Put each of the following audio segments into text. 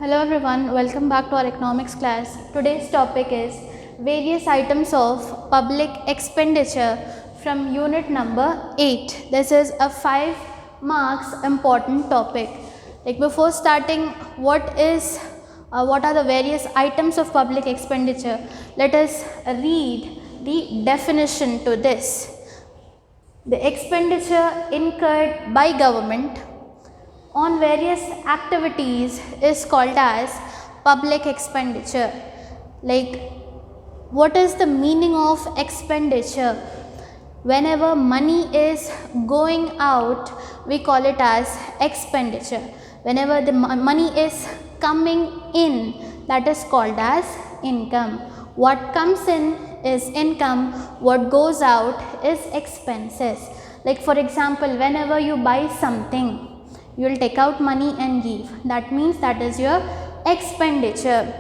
Hello everyone, welcome back to our economics class. Today's topic is various items of public expenditure from unit number 8. This is a 5 marks important topic. Like before starting, what are the various items of public expenditure? Let us read the definition to this. The expenditure incurred by government on various activities is called as public expenditure. Like, what is the meaning of expenditure? Whenever money is going out, we call it as expenditure. Whenever the money is coming in, that is called as income. What comes in is income, what goes out is expenses. Like for example, whenever you buy something, you will take out money and give. That means that is your expenditure.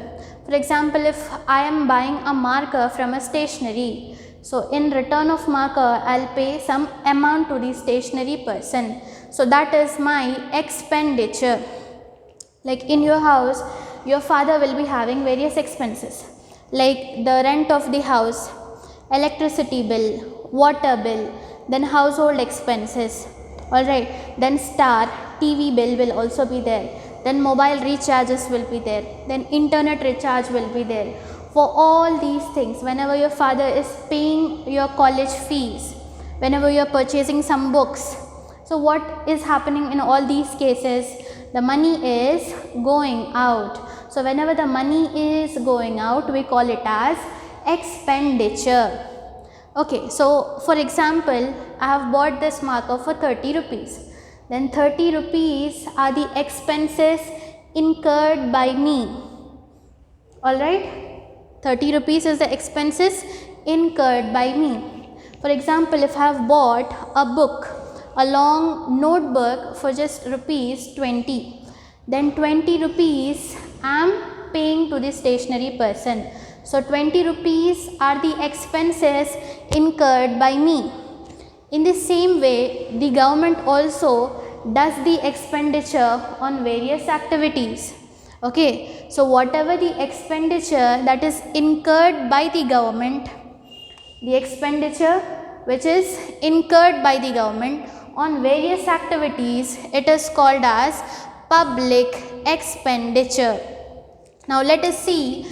For example, if I am buying a marker from a stationery, so in return of marker, I'll pay some amount to the stationery person. So that is my expenditure. Like in your house, your father will be having various expenses, like the rent of the house, electricity bill, water bill, then household expenses. Alright, then TV bill will also be there, then mobile recharges will be there, then internet recharge will be there. For all these things, whenever your father is paying your college fees, whenever you are purchasing some books, so what is happening in all these cases? The money is going out. So whenever the money is going out, we call it as expenditure. Okay, so for example, I have bought this marker for 30 rupees. Then 30 rupees are the expenses incurred by me. Alright, 30 rupees is the expenses incurred by me. For example, if I have bought a book, a long notebook for just rupees 20, then 20 rupees I am paying to the stationery person. So 20 rupees are the expenses incurred by me. In the same way, the government also does the expenditure on various activities. Okay, so whatever the expenditure that is incurred by the government, the expenditure which is incurred by the government on various activities, it is called as public expenditure. Now let us see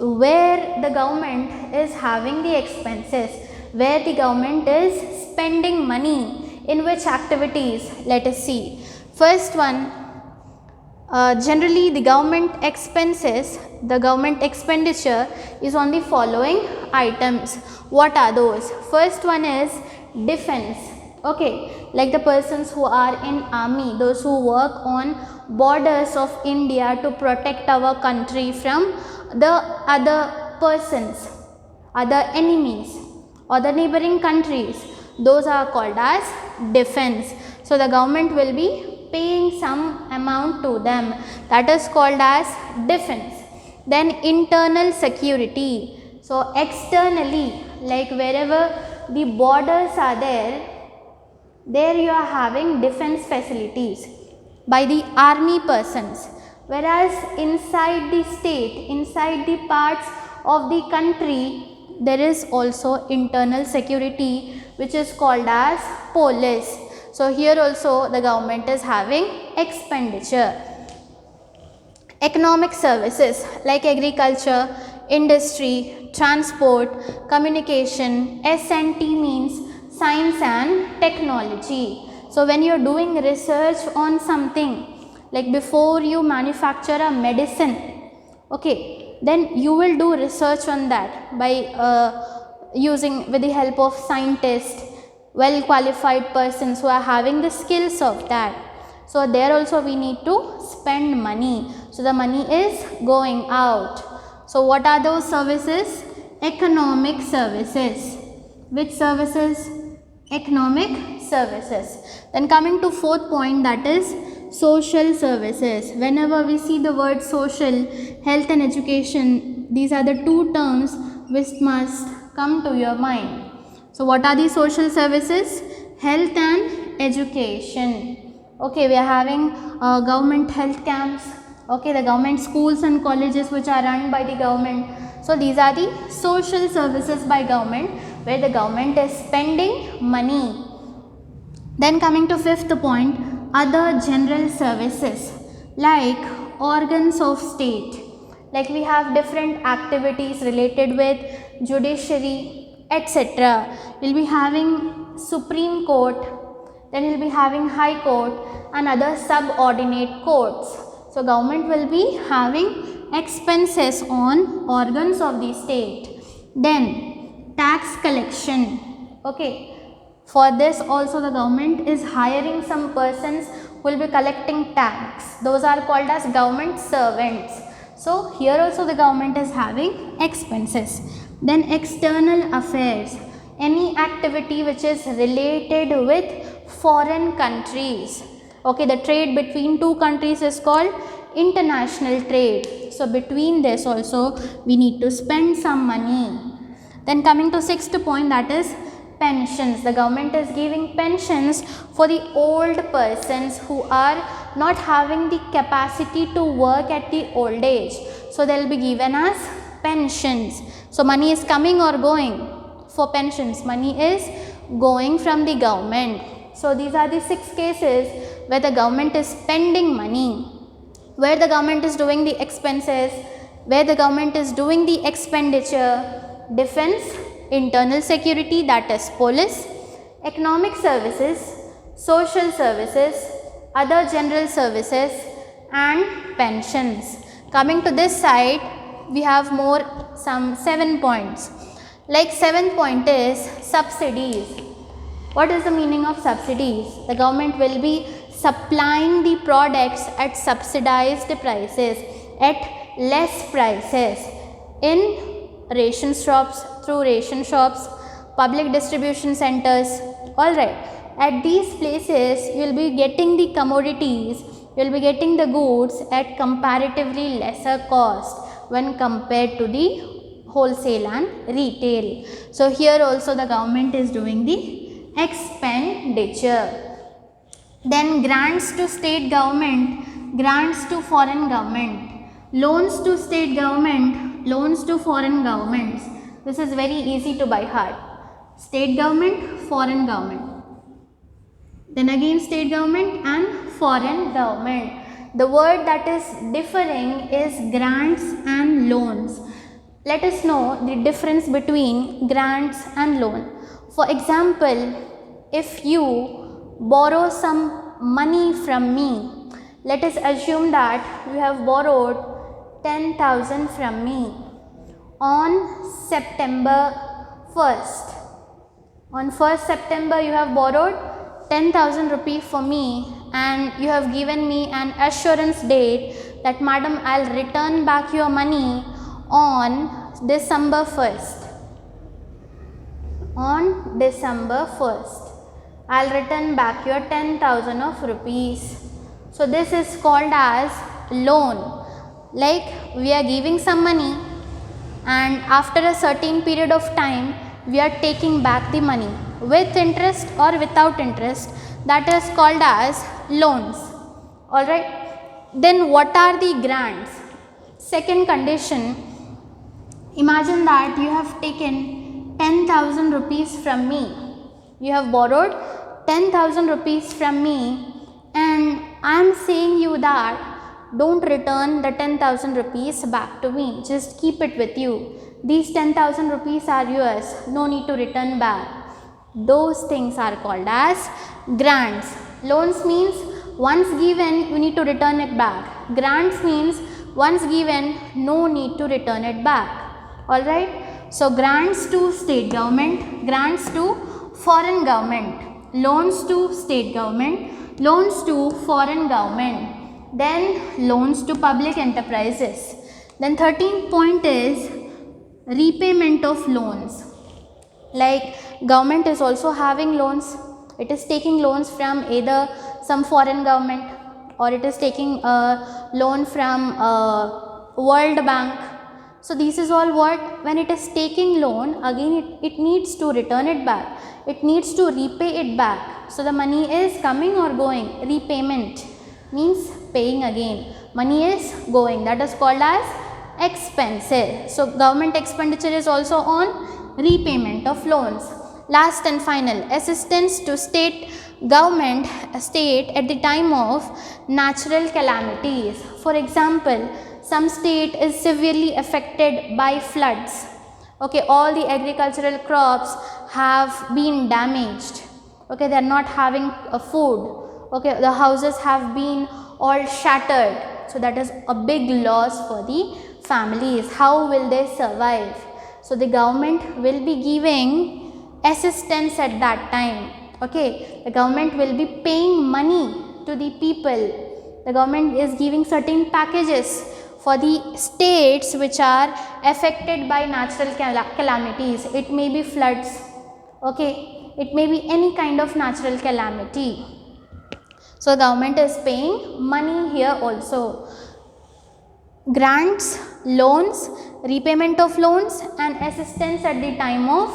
where the government is having the expenses, where the government is spending money, in which activities. Let us see. First one, generally the government expenses, the government expenditure is on the following items. What are those? First one is defense. Okay, like the persons who are in army, those who work on borders of India to protect our country from the other persons, other enemies or the neighboring countries, those are called as defense. So the government will be paying some amount to them, that is called as defense. Then internal security. So externally, like wherever the borders are there you are having defense facilities by the army persons. Whereas inside the state, inside the parts of the country, there is also internal security which is called as police. So here also the government is having expenditure. Economic services like agriculture, industry, transport, communication. S&T means science and technology. So when you are doing research on something, like before you manufacture a medicine, okay, then you will do research on that by using with the help of scientists, well qualified persons who are having the skills of that. So there also we need to spend money. So the money is going out. So what are those services? Economic services. Which services? Economic services. Then coming to fourth point, that is social services. Whenever we see the word social, health and education, these are the two terms which must come to your mind. So what are the social services? Health and education. Okay, we are having government health camps, Okay, the government schools and colleges which are run by the government. So these are the social services by government, where the government is spending money. Then coming to fifth point, other general services like organs of state. Like we have different activities related with judiciary, etc. We'll be having Supreme Court, then we'll be having High Court and other subordinate courts. So government will be having expenses on organs of the state. Then tax collection. Okay. For this also the government is hiring some persons who will be collecting tax. Those are called as government servants. So here also the government is having expenses. Then external affairs. Any activity which is related with foreign countries. Okay, the trade between two countries is called international trade. So between this also we need to spend some money. Then coming to sixth point, that is pensions. The government is giving pensions for the old persons who are not having the capacity to work at the old age. So they will be given as pensions. So money is coming or going for pensions? Money is going from the government. So these are the 6 cases where the government is spending money, where the government is doing the expenses, where the government is doing the expenditure. Defense, internal security, that is police, economic services, social services, other general services and pensions. Coming to this side, we have some 7 points. Like 7th point is subsidies. What is the meaning of subsidies? The government will be supplying the products at subsidized prices, at less prices in ration shops, through ration shops, public distribution centers. Alright, at these places you will be getting the commodities, you will be getting the goods at comparatively lesser cost when compared to the wholesale and retail. So here also the government is doing the expenditure. Then grants to state government, grants to foreign government, loans to state government, loans to foreign governments. This is very easy to by heart. State government, foreign government. Then again state government and foreign government. The word that is differing is grants and loans. Let us know the difference between grants and loan. For example, if you borrow some money from me, let us assume that you have borrowed 10,000 from me on September 1st. On 1st September you have borrowed 10,000 rupees for me and you have given me an assurance date that madam I will return back your money on December 1st. On December 1st, I will return back your 10,000 of rupees. So this is called as loan. Like we are giving some money and after a certain period of time we are taking back the money with interest or without interest. That is called as loans. Alright. Then what are the grants? Second condition. Imagine that you have taken 10,000 rupees from me. You have borrowed 10,000 rupees from me and I am saying you that don't return the 10,000 rupees back to me. Just keep it with you. These 10,000 rupees are yours. No need to return back. Those things are called as grants. Loans means once given you need to return it back. Grants means once given no need to return it back. Alright. So grants to state government, grants to foreign government, loans to state government, loans to foreign government, then loans to public enterprises. Then 13th point is repayment of loans. Like government is also having loans. It is taking loans from either some foreign government or it is taking a loan from World Bank. So this is all what, when it is taking loan, again it needs to return it back. It needs to repay it back. So the money is coming or going, repayment. means paying again. Money is going, that is called as expenses. So government expenditure is also on repayment of loans. Last and final, assistance to state government at the time of natural calamities. For example, some state is severely affected by floods. Okay, all the agricultural crops have been damaged. Okay, they are not having food. Okay, the houses have been all shattered. So that is a big loss for the families. How will they survive? So the government will be giving assistance at that time. Okay, the government will be paying money to the people. The government is giving certain packages for the states which are affected by natural calamities. It may be floods. Okay, it may be any kind of natural calamity. So government is paying money here also. Grants, loans, repayment of loans and assistance at the time of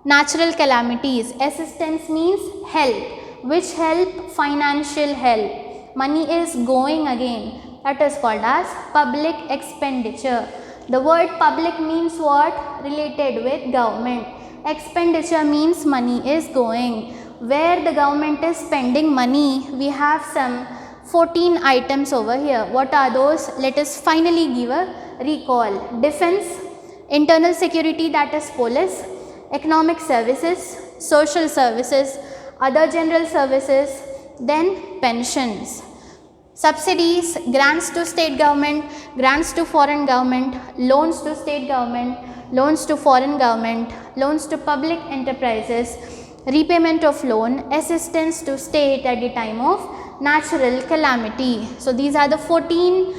natural calamities. Assistance means help. Which help? Financial help. Money is going again. That is called as public expenditure. The word public means what? Related with government. Expenditure means money is going. Where the government is spending money, we have some 14 items over here. What are those? Let us finally give a recall. Defense, internal security, that is police, economic services, social services, other general services, then pensions. Subsidies, grants to state government, grants to foreign government, loans to state government, loans to foreign government, loans to public enterprises, repayment of loan, assistance to state at the time of natural calamity. So these are the 14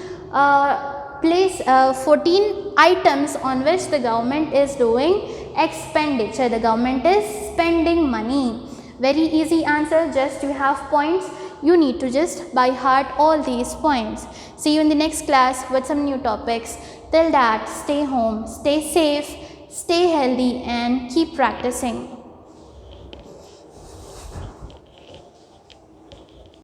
items on which the government is doing expenditure. The government is spending money. Very easy answer, just you have points. You need to just by heart all these points. See you in the next class with some new topics. Till that, stay home, stay safe, stay healthy and keep practicing.